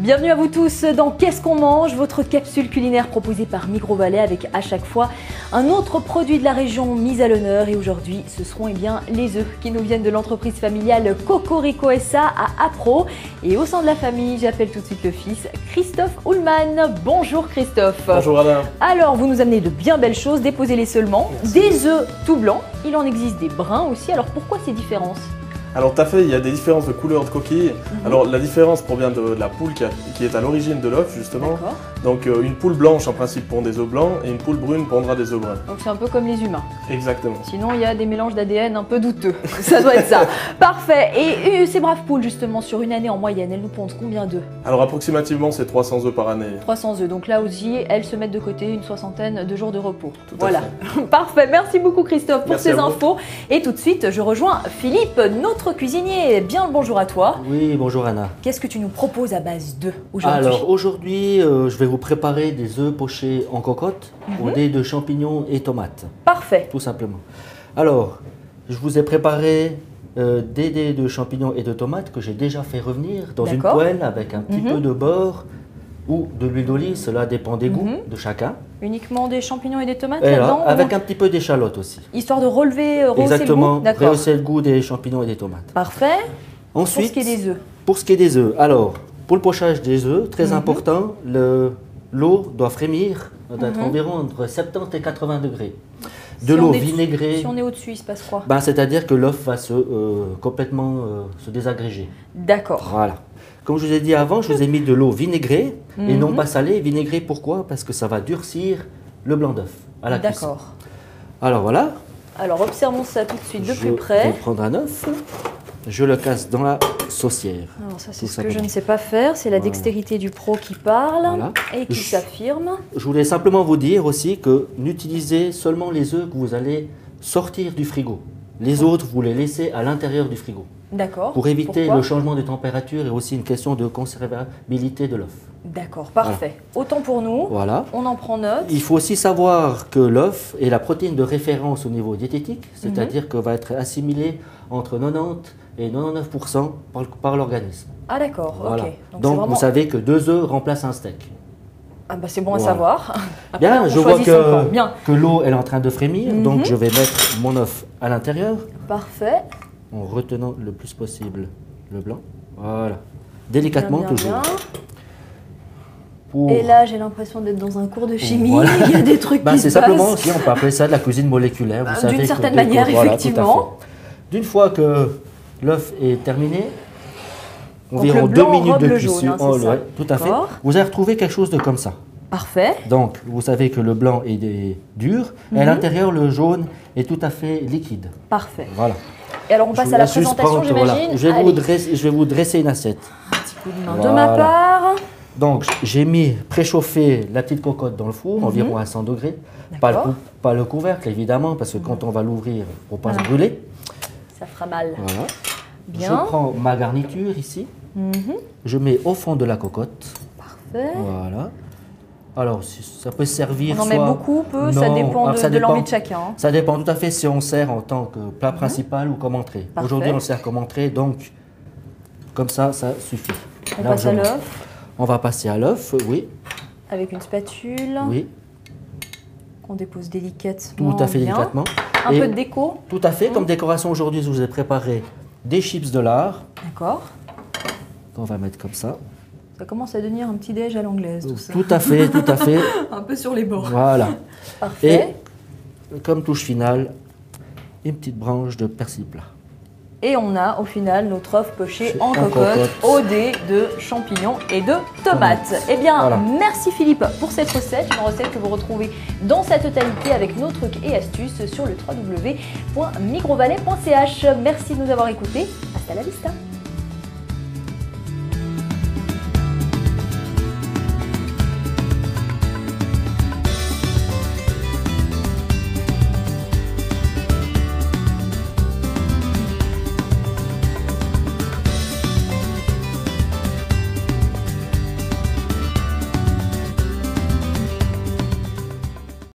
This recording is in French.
Bienvenue à vous tous dans Qu'est-ce qu'on mange, votre capsule culinaire proposée par Migros Valais avec à chaque fois un autre produit de la région mis à l'honneur. Et aujourd'hui, ce seront les œufs qui nous viennent de l'entreprise familiale Cocorico SA à Appro. Et au sein de la famille, j'appelle tout de suite le fils, Christophe Ullmann. Bonjour Christophe. Bonjour Alain. Alors, vous nous amenez de bien belles choses, déposez-les seulement. Merci. Des œufs tout blancs, il en existe des bruns aussi. Alors pourquoi ces différences ? Alors tout à fait, il y a des différences de couleur de coquille. Alors la différence provient de la poule qui est à l'origine de l'œuf justement. D'accord. Donc une poule blanche en principe pond des œufs blancs et une poule brune pondra des œufs bruns. Donc c'est un peu comme les humains. Exactement. Sinon, il y a des mélanges d'ADN un peu douteux. Ça doit être ça. Parfait. Et ces braves poules, justement, sur une année en moyenne, elles nous pondent combien d'œufs ? Alors approximativement c'est 300 œufs par année. 300 œufs. Donc là aussi, elles se mettent de côté une soixantaine de jours de repos. Tout à Voilà. fait. Parfait. Merci beaucoup Christophe pour Merci ces à vous. infos. Et tout de suite, je rejoins Philippe, notre cuisinier. Bien le bonjour à toi. Oui, bonjour Anna. Qu'est-ce que tu nous proposes à base d'œufs aujourd'hui ? Alors aujourd'hui, je vais vous préparer des œufs pochés en cocotte au dés de champignons et tomates, Parfait. tout simplement. Alors, je vous ai préparé des dés de champignons et de tomates que j'ai déjà fait revenir dans une D'accord. poêle avec un petit peu de beurre ou de l'huile d'olive, cela dépend des goûts de chacun. Uniquement des champignons et des tomates Et là, là-dedans avec donc, un petit peu d'échalote aussi. histoire de rehausser Exactement, le goût. D'accord. rehausser le goût des champignons et des tomates. Parfait. Ensuite, Pour ce qui est des œufs. Pour ce qui est des œufs, alors, pour le pochage des œufs, très important, l'eau doit frémir, doit être environ entre 70 et 80 degrés. De Si l'eau on est- vinaigrée, Si on est au-dessus, il se passe quoi ? c'est-à-dire que l'œuf va complètement se désagréger. D'accord. Voilà. Comme je vous ai dit avant, je vous ai mis de l'eau vinaigrée et non pas salée. Vinaigrée, pourquoi? Parce que ça va durcir le blanc d'œuf à la cuisson. D'accord. Alors voilà, Alors observons ça tout de suite de je plus vais près. prendre un œuf, je le casse dans la saucière. Alors ça c'est Tout ce que je simplement. ne sais pas faire, c'est la Voilà. dextérité du pro qui parle Voilà. et qui s'affirme. Je voulais simplement vous dire aussi que n'utilisez seulement les œufs que vous allez sortir du frigo. Les autres, vous les laissez à l'intérieur du frigo. D'accord. Pour éviter Pourquoi le changement de température et aussi une question de conservabilité de l'œuf. D'accord, parfait. Autant pour nous, Voilà. on en prend note. Il faut aussi savoir que l'œuf est la protéine de référence au niveau diététique, c'est-à-dire que va être assimilé entre 90 et 99% par l'organisme. Ah d'accord, Voilà. ok. Donc c'est vraiment... vous savez que 2 œufs remplacent un steak. Ah bah c'est bon à Voilà. savoir. Après, Bien, on je vois choisit son camp. Bien, que l'eau elle est en train de frémir, donc je vais mettre mon œuf à l'intérieur parfait. en retenant le plus possible le blanc. Voilà. Délicatement Bien, toujours. bien. Pour- Et là j'ai l'impression d'être dans un cours de chimie, Voilà. il y a des trucs qui C'est se simplement passent. aussi, on peut appeler ça de la cuisine moléculaire. Vous savez D'une que certaine dès que- manière, voilà, tout à fait. effectivement. D'une fois que l'œuf est terminé, Donc environ le 2 blanc minutes enrobe de le cuisson. jaune, hein, c'est ça. Ouais, tout à fait. D'accord. Vous allez retrouver quelque chose de comme ça. Parfait. Donc, vous savez que le blanc est dur, et à l'intérieur, le jaune est tout à fait liquide. Parfait. Voilà. Et alors on passe Je à la vous laisse juste présentation, prendre, voilà. j'imagine. Je vais vous dresser une assiette. Petit coup de main de Voilà. ma part. Donc, j'ai mis préchauffer la petite cocotte dans le four, environ à 100 degrés. D'accord. Pas le couvercle, évidemment, parce que quand on va l'ouvrir, pour ne pas se brûler. Ça fera mal. Voilà. Bien. Je prends ma garniture ici. Je mets au fond de la cocotte. Parfait. Voilà. Alors, ça peut servir On en met soit- beaucoup, peu, ça Non, dépend alors de, ça de dépend. l'envie de chacun. hein. Ça dépend tout à fait si on sert en tant que plat principal ou comme entrée. Parfait. Aujourd'hui, on le sert comme entrée, donc comme ça suffit. On passe à largement. l'œuf On va passer à l'œuf, oui, avec une spatule oui, qu'on dépose délicatement. tout à fait bien. délicatement. Un Et peu de déco. tout à fait, comme décoration aujourd'hui, je vous ai préparé des chips de lard D'accord. qu'on va mettre comme ça. Ça commence à devenir un petit déj à l'anglaise, tout ça. Tout à fait, tout à fait. Un peu sur les bords. Voilà. Parfait. Et comme touche finale, une petite branche de persil plat. Et on a au final notre œuf poché en En cocotte cocotte. au dé de champignons et de tomates. Eh bien, Voilà. merci Philippe pour cette recette. Une recette que vous retrouvez dans sa totalité avec nos trucs et astuces sur le www.migrovalais.ch. Merci de nous avoir écoutés. Hasta la vista.